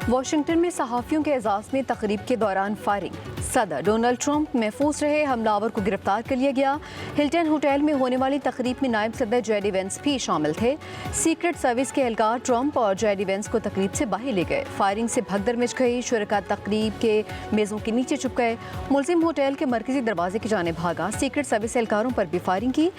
Washington में सहाफ़ियों के एजाज़ में तकरीब के दौरान फायरिंग। सदर डोनाल्ड ट्रंप महफूज रहे, हमलावर को गिरफ्तार कर लिया गया। हिल्टन होटल में होने वाली तकरीब में नायब सदर जेडी वेंस भी शामिल थे। सीक्रेट सर्विस के एहलकार ट्रंप और जेडी वेंस को तकरीब से बाहर ले गए। फायरिंग से भगदड़ मच गई। शुरका तकरीब के मेज़ों के नीचे छुप गए। मुलजिम होटल के मरकजी दरवाजे की जाने भागा। सीक्रेट सर्विस एहलकारों पर भी फायरिंग की।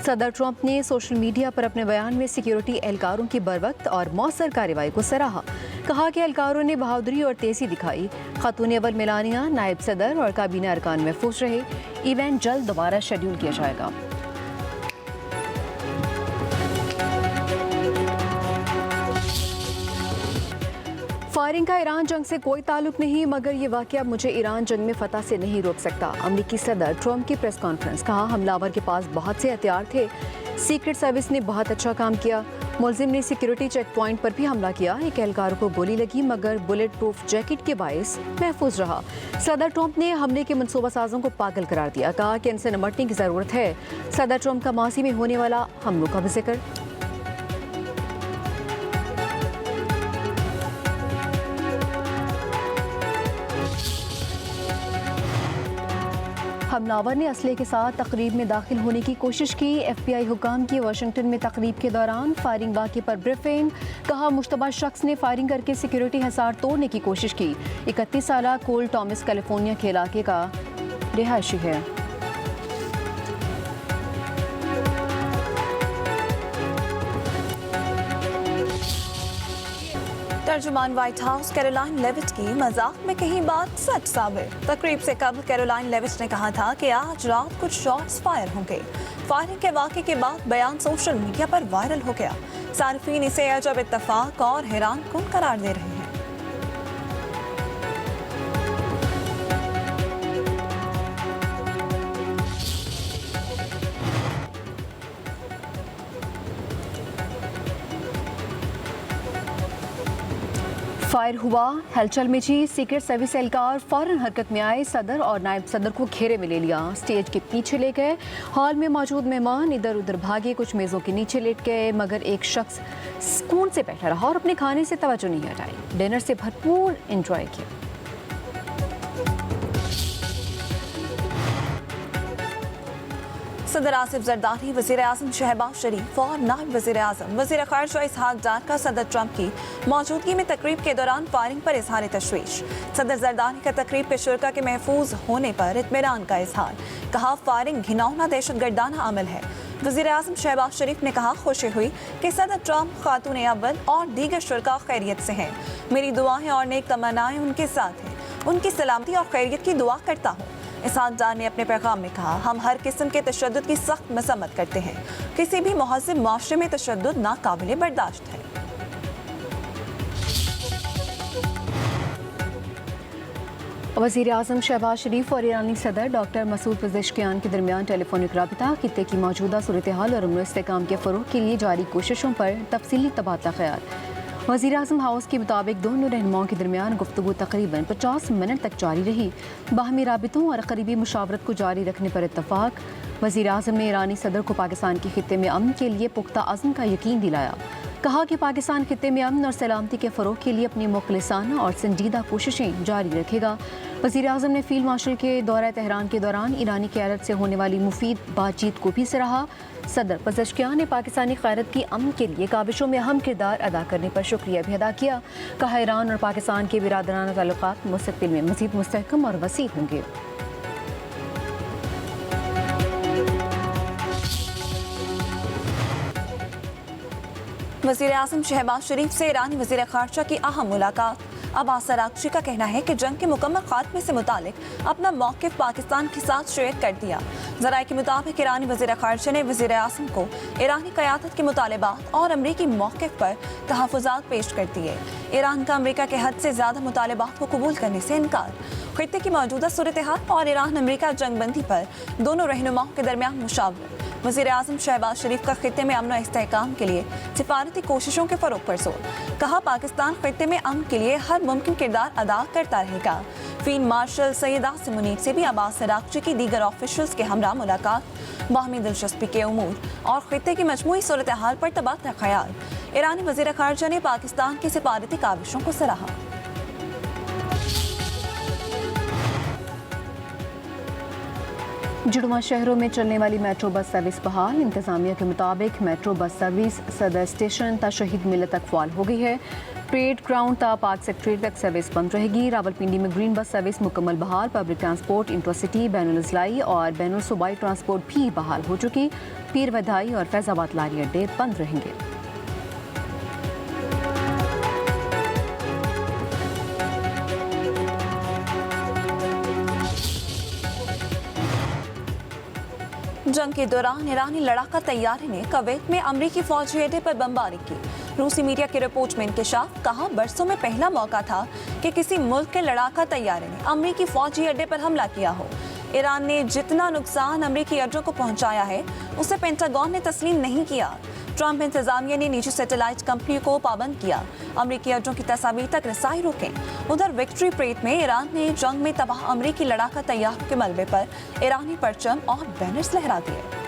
सदर ट्रंप ने सोशल मीडिया पर अपने बयान में सिक्योरिटी एहलकारों की बरवक्त और मौसर कार्रवाई को सराहा। कहा कि एहलकारों ने बहादुरी और तेज़ी दिखाई। खातून अव्वल मेलानिया, नायब सदर और काबीना अरकान महफूज रहे। इवेंट जल्द दोबारा शेड्यूल किया जाएगा। फायरिंग का ईरान जंग से कोई ताल्लुक नहीं, मगर ये वाक़या मुझे ईरान जंग में फतह से नहीं रोक सकता। अमरीकी सदर ट्रंप की प्रेस कॉन्फ्रेंस। कहा हमलावर के पास बहुत से हथियार थे। सीक्रेट सर्विस ने बहुत अच्छा काम किया। मुलजिम ने सिक्योरिटी चेक पॉइंट पर भी हमला किया। एक एहलकार को गोली लगी, मगर बुलेट प्रूफ जैकेट के बायस महफूज रहा। सदर ट्रंप ने हमले के मनसूबा साजों को पागल करार दिया। कहा कि इनसे निपटने की ज़रूरत है। सदर ट्रंप का माजी में होने वाला हमलों का भी जिक्र। हमलावर ने असले के साथ तकरीब में दाखिल होने की कोशिश की। FBI हुकाम की वाशिंगटन में तकरीब के दौरान फायरिंग वाक़े पर ब्रीफिंग। कहा मुश्तबा शख्स ने फायरिंग करके सिक्योरिटी हिसार तोड़ने की कोशिश की। 31 साला कोल टॉमस कैलिफोर्निया के इलाके का रिहायशी है। तर्जुमान व्हाइट हाउस कैरोलाइन लेविट की मजाक में कहीं बात सच साबित। तकरीब से कबल कैरोलाइन लेविट ने कहा था कि आज रात कुछ शॉट्स फायर होंगे। फायरिंग के वाक़े के बाद बयान सोशल मीडिया पर वायरल हो गया। सार्फिन इसे अजब इत्तफाक और हैरान कुन करार दे रहे हैं। फायर हुआ, हलचल मची। सीक्रेट सर्विस एहलकार फौरन हरकत में आए। सदर और नायब सदर को घेरे में ले लिया। स्टेज के पीछे ले गए। हॉल में मौजूद मेहमान इधर उधर भागे। कुछ मेज़ों के नीचे लेट गए, मगर एक शख्स सुकून से बैठा रहा और अपने खाने से तवज्जो नहीं हटाई। डिनर से भरपूर एंजॉय किया। सदर आसिफ जरदारी, वज़ीर आज़म शहबाज शरीफ और नायब वज़ीर आज़म वज़ीर ख़ारिजा इसहाक डार का सदर ट्रंप की मौजूदगी में तकरीब के दौरान फायरिंग पर इजहार तशवीश। सदर जरदारी का तकरीब के शुरका के महफूज होने पर इत्मीनान का इजहार। कहा फायरिंग घिनौना दहशतगर्दाना अमल है। वज़ीर आज़म शहबाज शरीफ ने कहा खुशी हुई कि सदर ट्रंप खातून अव्वल और दीगर शुरका खैरियत से हैं। मेरी दुआएं और नेक तमन्नाएं उनके साथ हैं। उनकी सलामती और खैरियत की दुआ करता हूँ। इसहाक डार ने अपने पैगाम में कहा हम हर किस्म के तशद्दुद की सख्त मसम्मत करते हैं। किसी भी महज़ब माशरे में तशद्दुद नाकाबिले बर्दाश्त है। वज़ीर आज़म शहबाज शरीफ और ईरानी सदर डॉक्टर मसूद पेज़ेश्कियान के दरमियान टेलीफोनिक राबिता, खित्ते की मौजूदा सूरत हाल और अमन इस्तेहकाम के फ़रोग़ के लिए जारी कोशिशों पर तफसीली तबादला ख़याल। वज़ीर आज़म हाउस के मुताबिक दोनों रहनुमाओं के दरमियान गुफ्तगू तकरीबन 50 मिनट तक जारी रही। बाहमी राबितों और करीबी मुशावरत को जारी रखने पर इत्तफाक। वज़ीर आज़म ने ईरानी सदर को पाकिस्तान के खित्ते में अमन के लिए पुख्ता अज़्म का यकीन दिलाया। कहा कि पाकिस्तान खित्ते में अमन और सलामती के फ़रोग़ के लिए अपनी मुखलिसाना और संजीदा कोशिशें जारी रखेगा। वज़ीर आज़म ने फील्ड मार्शल के दौरे तेहरान के दौरान ईरानी क़यादत से होने वाली मुफीद बातचीत को भी सराहा। सदर पेज़ेश्कियान ने पाकिस्तानी क़यादत की अमन के लिए काबिशों में अहम किरदार अदा करने पर शुक्रिया भी अदा किया। कहा ईरान और पाकिस्तान के बिरादराना ताल्लुकात मुस्तक़बिल में मज़ीद मुस्तहकम और वसी होंगे। वज़ीर आज़म शहबाज शरीफ से ईरानी वज़ीर ख़ारिजा की अहम मुलाकात। अब्बास अराग़ची का कहना है कि जंग के मुकम्मल खात्मे से मुतालिक अपना मौक़िफ़ पाकिस्तान के साथ शेयर कर दिया। ज़राए के मुताबिक ईरानी वज़ीर ख़ारिजा ने वज़ीर आज़म को ईरानी क़यादत के मुतालबात और अमरीकी मौक़िफ़ पर तहफ़्फ़ुज़ात पेश कर दिए। ईरान का अमरीका के हद से ज़्यादा मुतालबात को कबूल करने से इनकार। खित्ते की मौजूदा सूरत हाल और ईरान अमरीका जंगबंदी पर दोनों रहनुमाओं के दरमियान मुशावरत। वज़ीर आज़म शहबाज शरीफ का खित्ते में अमन और इस्तेहकाम के लिए सिफारती कोशिशों के फ़रोग़ पर जोर। कहा पाकिस्तान खित्ते में अमन के लिए हर मुमकिन किरदार अदा करता रहेगा। फील्ड मार्शल सैयद आसिम मुनीर से भी अब्बास अराग़ची की दीगर ऑफिशल्स के हमरा मुलाकात। बाहमी दिलचस्पी के उमूर और खित्ते की मजमूई सूरत हाल पर तबादला ख़याल। ईरानी वज़ीर ख़ारिजा ने पाकिस्तान की सिफारती काविशों को सराहा। जुड़वा शहरों में चलने वाली मेट्रो बस सर्विस बहाल। इंतजामिया के मुताबिक मेट्रो बस सर्विस सदर स्टेशन ता शहीद मिलत तक फाल हो गई है। परेड ग्राउंड ता पार्क सेक्रेटरी तक सर्विस बंद रहेगी। रावलपिंडी में ग्रीन बस सर्विस मुकम्मल बहाल। पब्लिक ट्रांसपोर्ट इंटरसिटी, बैनुल अजलाई और बैनुल सूबाई ट्रांसपोर्ट भी बहाल हो चुकी। पीर वधाई और फैजाबाद लारी अड्डे बंद रहेंगे। जंग के दौरान ईरानी लड़ाका तैयारी ने कुवैत में अमरीकी फौजी अड्डे पर बमबारी की। रूसी मीडिया की रिपोर्ट में इंकशाफ, कहा बरसों में पहला मौका था कि किसी मुल्क के लड़ाका तैयारी ने अमरीकी फौजी अड्डे पर हमला किया हो। ईरान ने जितना नुकसान अमरीकी अड्डों को पहुंचाया है उसे पेंटागन ने तस्लीम नहीं किया। ट्रंप इंतजामिया ने निजी सैटेलाइट कंपनियों को पाबंद किया। अमरीकी अड्डों की तस्वीर तक रसाई रोकें। उधर विक्ट्री परेड में ईरान ने जंग में तबाह अमरीकी लड़ाका तैयारों के मलबे पर ईरानी परचम और बैनर्स लहरा दिए।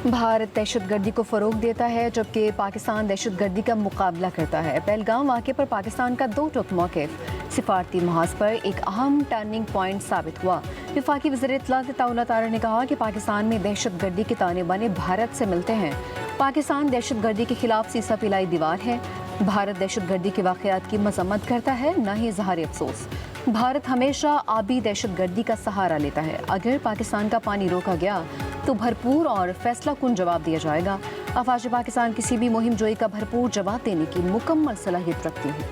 भारत दहशतगर्दी को फरोग देता है जबकि पाकिस्तान दहशतगर्दी का मुकाबला करता है। पहलगाम वाक़े पर पाकिस्तान का दो टुक मौक़िफ़ सिफारती महाज पर एक अहम टर्निंग पॉइंट साबित हुआ। वफाकी वज़ीर इत्तलात अताउल्लाह तारा ने कहा कि पाकिस्तान में दहशतगर्दी के ताने बाने भारत से मिलते हैं। पाकिस्तान दहशतगर्दी के खिलाफ सीसा पिलाई दीवार है। भारत दहशतगर्दी के वाक़यात की मज़म्मत करता है, न ही इज़हार अफसोस। भारत हमेशा आबी दहशतगर्दी का सहारा लेता है। अगर पाकिस्तान का पानी रोका गया तो भरपूर और फैसला कुन जवाब दिया जाएगा। अफवाज पाकिस्तान किसी भी मुहिम जोई का भरपूर जवाब देने की मुकम्मल सलाहियत रखती हैं।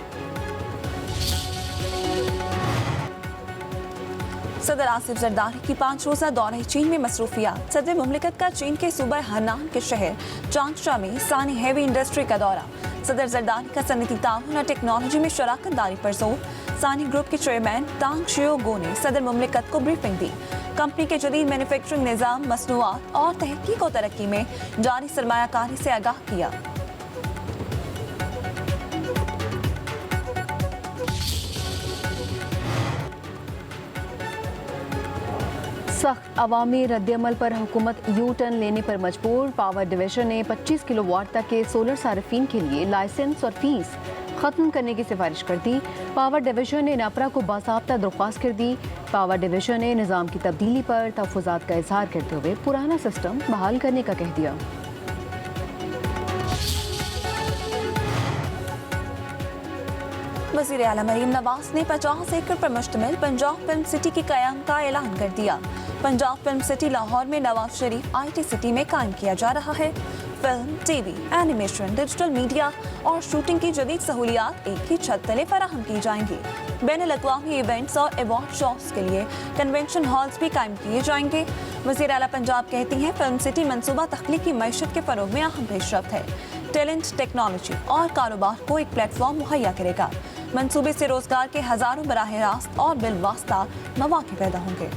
सदर आसिफ जरदारी की 5 रोज़ा दौरे चीन में मसरूफियात। सदर मुमलिकत का चीन के सूबा हनान के शहर चांगशा में सानी हेवी इंडस्ट्री का दौरा। सदर जरदारी का सनती ताउन और टेक्नोलॉजी में शराकत दारी पर जोर। सानी ग्रुप के चेयरमैन तांग शियोगो ने सदर मुमलिकत को ब्रीफिंग दी। कंपनी के जदीद मैन्युफैक्चरिंग निज़ाम, मसनूआत और तहकीक और तरक्की में जारी सरमायाकारी से आगाह किया। सख्त अवामी रद्दअमल पर हुकूमत यू टर्न लेने पर मजबूर। पावर डिवीजन ने 25 किलोवाट तक के सोलर सार्फिन के लिए लाइसेंस और फीस खत्म करने की सिफारिश कर दी। पावर डिवीजन ने नापरा को बाज़ाब्ता दरख्वास्त कर दी। पावर डिवीजन ने निज़ाम की तब्दीली पर तहफ़्फ़ुज़ात का इजहार करते हुए पुराना सिस्टम बहाल करने का कह दिया। वज़ीर आला मरीम नवाज ने 50 एकड़ पर मुश्तमिल पंजाब फिल्म सिटी की क़याम का ऐलान कर दिया। पंजाब फिल्म सिटी लाहौर में नवाज शरीफ IT सिटी में कायम किया जा रहा है। Film, TV, animation, digital media और शूटिंग की जदीद सहूलियात एक ही छत तले फराहम की जाएंगी। बैनुल अक़वामी इवेंट्स और अवार्ड शोज के लिए कन्वेंशन हॉल्स भी कायम किए जाएंगे। वज़ीर आला पंजाब कहती हैं फिल्म सिटी मनसूबा तख्लीकी मईशत के फ़रोग़ में अहम पेशरफ्त है। टैलेंट, टेक्नोलॉजी और कारोबार को एक प्लेटफॉर्म मुहैया करेगा। मंसूबे से रोजगार के हजारों बराह रास्त और बिलवास्ता मौके पैदा होंगे।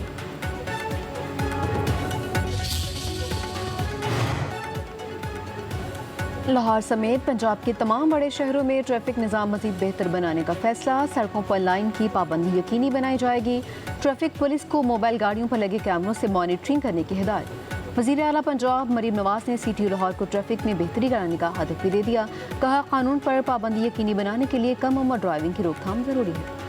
लाहौर समेत पंजाब के तमाम बड़े शहरों में ट्रैफिक निज़ाम मज़ीद बेहतर बनाने का फैसला। सड़कों पर लाइन की पाबंदी यकीनी बनाई जाएगी। ट्रैफिक पुलिस को मोबाइल गाड़ियों पर लगे कैमरों से मॉनिटरिंग करने की हिदायत। वज़ीर आला पंजाब मरीम नवाज ने CTU लाहौर को ट्रैफिक में बेहतरी कराने का हदफ भी दे दिया। कहा कानून पर पाबंदी यकीनी बनाने के लिए कम उम्र ड्राइविंग की रोकथाम जरूरी है।